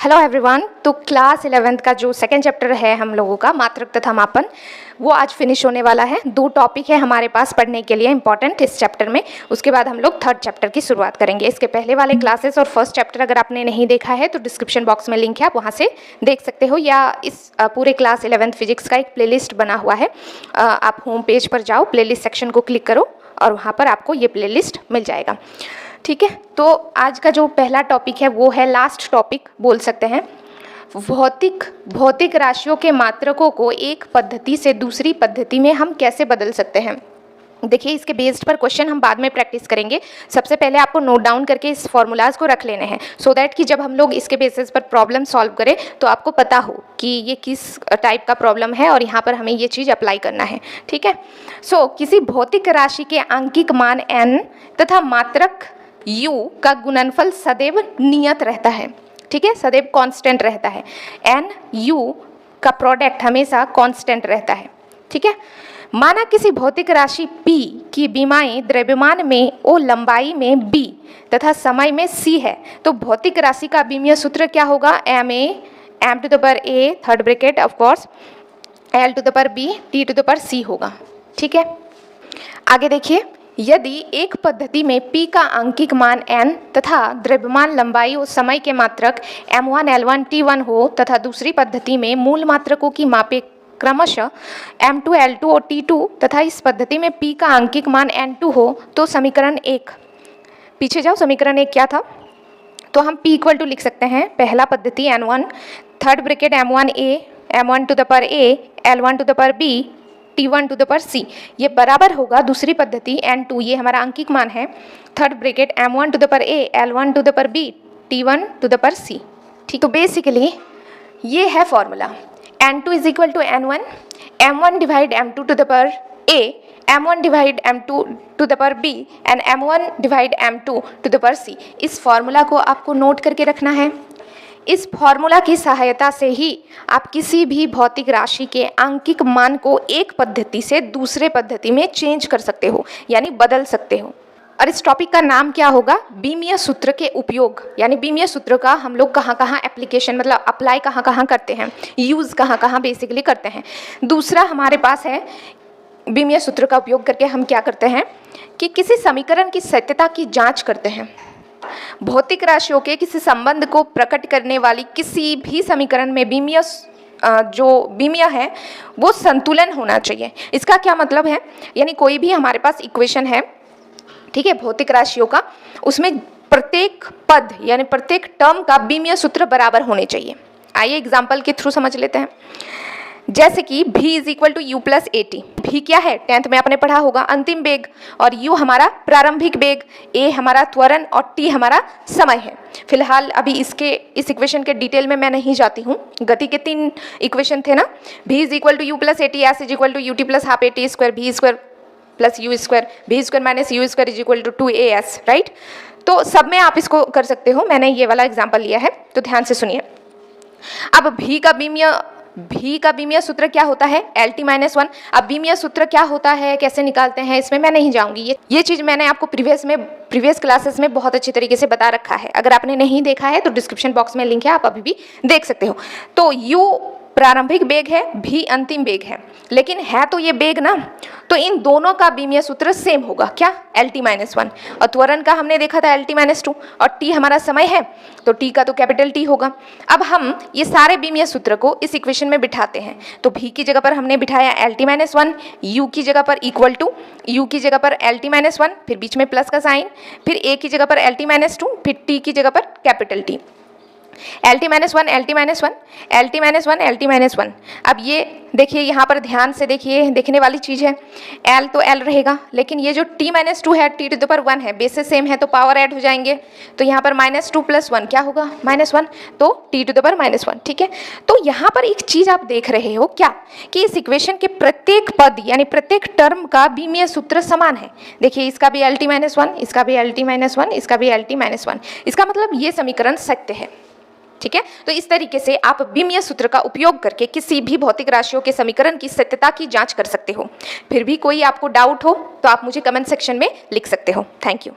Hello everyone. तो class 11th का जो सेकंड चैप्टर है हम लोगों का मात्रक तथा मापन, वो आज फिनिश होने वाला है। 2 टॉपिक है हमारे पास पढ़ने के लिए इंपॉर्टेंट इस चैप्टर में। उसके बाद हम लोग थर्ड चैप्टर की शुरुआत करेंगे। इसके पहले वाले क्लासेस और फर्स्ट चैप्टर अगर आपने नहीं देखा है तो डिस्क्रिप्शन बॉक्स में लिंक है, आप वहाँ से देख सकते हो, या इस पूरे क्लास 11th फिजिक्स का एक प्लेलिस्ट बना हुआ है। आप होम पेज पर जाओ, प्लेलिस्ट सेक्शन को क्लिक करो और वहाँ पर आपको ये प्लेलिस्ट मिल जाएगा। ठीक है, तो आज का जो पहला टॉपिक है वो है लास्ट टॉपिक बोल सकते हैं, भौतिक राशियों के मात्रकों को एक पद्धति से दूसरी पद्धति में हम कैसे बदल सकते हैं। देखिए, इसके बेस्ड पर क्वेश्चन हम बाद में प्रैक्टिस करेंगे। सबसे पहले आपको नोट डाउन करके इस फॉर्मूलाज को रख लेने हैं, सो दैट कि जब हम लोग इसके बेसिस पर प्रॉब्लम सॉल्व करें तो आपको पता हो कि ये किस टाइप का प्रॉब्लम है और यहाँ पर हमें ये चीज़ अप्लाई करना है। ठीक है, सो किसी भौतिक राशि के आंकिक मान n तथा मात्रक u का गुणनफल सदैव नियत रहता है। ठीक है, सदैव कांस्टेंट रहता है। n u का प्रोडक्ट हमेशा कांस्टेंट रहता है। ठीक है, माना किसी भौतिक राशि p की विमाएं द्रव्यमान में o, लंबाई में b तथा समय में c है, तो भौतिक राशि का विमीय सूत्र क्या होगा? m to the power a, third bracket of course, l to the power b, t to the power c होगा। ठीक है, आगे देखिए, यदि एक पद्धति में p का आंकिक मान n तथा द्रव्यमान, लंबाई और समय के मात्रक m1, l1, t1 हो तथा दूसरी पद्धति में मूल मात्रकों की मापें क्रमशः m2, l2 और t2 तथा इस पद्धति में p का आंकिक मान n2 हो, तो समीकरण 1, पीछे जाओ, समीकरण 1 क्या था? तो हम p इक्वल टू लिख सकते हैं, पहला पद्धति n1, third bracket m1a, m1 to the power a, l1 to the power b, t1 to the power c, ये बराबर होगा दूसरी पद्धति n2, ये हमारा आंकिक मान है, third bracket m1 to the power a, l1 to the power b, t1 to the power c। ठीक, तो बेसिकली ये है formula, n2 is equal to n1, m1 divide m2 to the power a, m1 divide m2 to the power b and m1 divide m2 to the power c। इस formula को आपको note करके रखना है। इस formula की सहायता से ही आप किसी भी भौतिक राशि के आंकिक मान को एक पद्धति से दूसरे पद्धति में चेंज कर सकते हो, यानी बदल सकते हो। और इस टॉपिक का नाम क्या होगा? बीमीय सूत्र के उपयोग, यानी बीमीय सूत्र का हम लोग कहाँ कहाँ एप्लीकेशन, मतलब अप्लाई कहाँ कहाँ करते हैं, यूज़ कहाँ कहाँ बेसिकली करते हैं। दूसरा हमारे पास है, बीमीय सूत्र का उपयोग करके हम क्या करते हैं कि किसी समीकरण की सत्यता की जाँच करते हैं। भौतिक राशियों के किसी संबंध को प्रकट करने वाली किसी भी समीकरण में बीमीय जो बीमीय है वो संतुलन होना चाहिए। इसका क्या मतलब है? यानी कोई भी हमारे पास इक्वेशन है, ठीक है, भौतिक राशियों का, उसमें प्रत्येक पद यानी प्रत्येक टर्म का बीमीय सूत्र बराबर होने चाहिए। आइए एग्जाम्पल के थ्रू समझ लेते हैं। जैसे कि v is equal to u plus a t. v क्या है? 10th में आपने पढ़ा होगा, अंतिम वेग, और u हमारा प्रारंभिक वेग, a हमारा त्वरण और t हमारा समय है। फिलहाल अभी इस इक्वेशन के डिटेल में मैं नहीं जाती हूँ। गति के 3 इक्वेशन थे ना, v is equal to u plus a t, s is equal to u t plus half a t square, v square plus u square, v square minus u square is equal to 2as, right. तो सब में आप इसको कर सकते हो, मैंने ये वाला एग्जाम्पल लिया है, तो ध्यान से सुनिए। अब v का बीमीय सूत्र क्या होता है? LT minus 1। अब बीमीय सूत्र क्या होता है, कैसे निकालते हैं, इसमें मैं नहीं जाऊंगी। ये चीज़ मैंने आपको प्रीवियस क्लासेस में बहुत अच्छी तरीके से बता रखा है। अगर आपने नहीं देखा है तो डिस्क्रिप्शन बॉक्स में लिंक है, आप अभी भी देख सकते हो। तो U प्रारंभिक वेग है, V अंतिम वेग है, लेकिन है तो ये वेग ना, तो इन दोनों का बीमीय सूत्र सेम होगा, क्या? LT minus 1। और त्वरण का हमने देखा था LT माइनस 2, और T हमारा समय है, तो T का तो कैपिटल T होगा। अब हम ये सारे बीमीय सूत्र को इस इक्वेशन में बिठाते हैं। तो V की जगह पर हमने बिठाया LT माइनस 1, U की जगह पर इक्वल टू, U की जगह पर LT माइनस 1, फिर बीच में प्लस का साइन, फिर A की जगह पर LT माइनस 2, फिर T की जगह पर capital T। LT minus 1, LT minus 1, LT minus 1, LT minus 1। अब ये देखिए, यहाँ पर ध्यान से देखिए, देखने वाली चीज़ है, L तो L रहेगा, लेकिन ये जो T माइनस 2 है, T टू द पावर 1 है, बेसिस सेम है तो पावर ऐड हो जाएंगे, तो यहाँ पर माइनस 2 प्लस 1 क्या होगा? माइनस 1, तो T to the power minus 1। ठीक है, तो यहाँ पर एक चीज़ आप देख रहे हो क्या, कि इस इक्वेशन के प्रत्येक पद यानी प्रत्येक टर्म का बीमीय सूत्र समान है। देखिए, इसका भी LT माइनस 1, इसका भी LT माइनस 1, इसका भी LT माइनस 1। इसका मतलब ये समीकरण सत्य है। ठीक है, तो इस तरीके से आप बीमीय सूत्र का उपयोग करके किसी भी भौतिक राशियों के समीकरण की सत्यता की जांच कर सकते हो। फिर भी कोई आपको डाउट हो तो आप मुझे कमेंट सेक्शन में लिख सकते हो। Thank you.